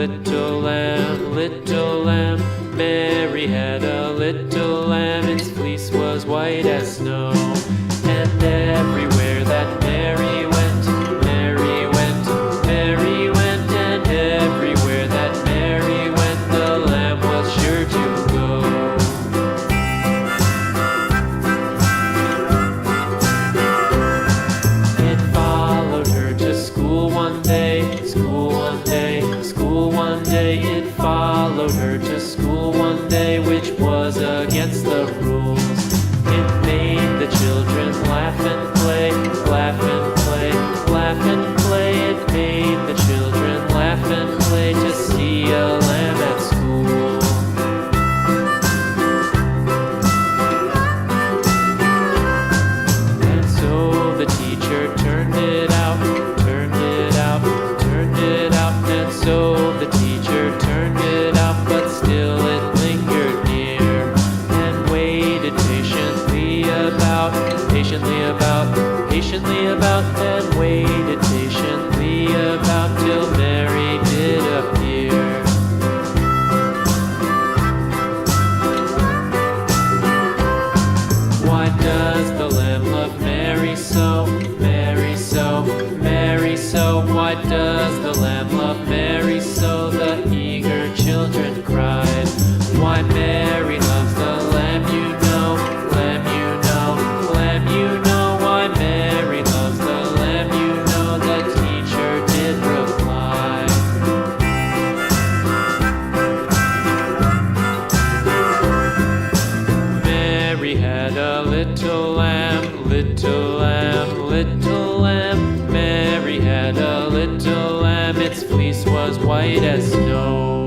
little lamb, little lamb. Mary had a little lamb, its fleece was white as snow. And everywhere that Mary went, Mary went, Mary went. And everywhere that Mary went, the lamb was sure to go. It followed her to school one day, school one day, school one day. It followed her to school one day, which was against the rules. It made the children laugh and play, laugh and play, laugh and play. It made the children laugh and play to see a lamb at school. And so the teacher turned it out, turned it out, turned it out. And so the teacher turned it out, but still it lingered near and waited patiently about, and waited patiently about till Mary did appear. Why does the lamb love Mary so, Mary so, Mary so? Why does the lamb love Mary so? The eager children cried. Why Mary loves the lamb, you know, lamb, you know, lamb, you know. Why Mary loves the lamb, you know, the teacher did reply. Mary had a little lamb, little lamb, little lamb. Mary had a little lamb, its fleece was white as snow.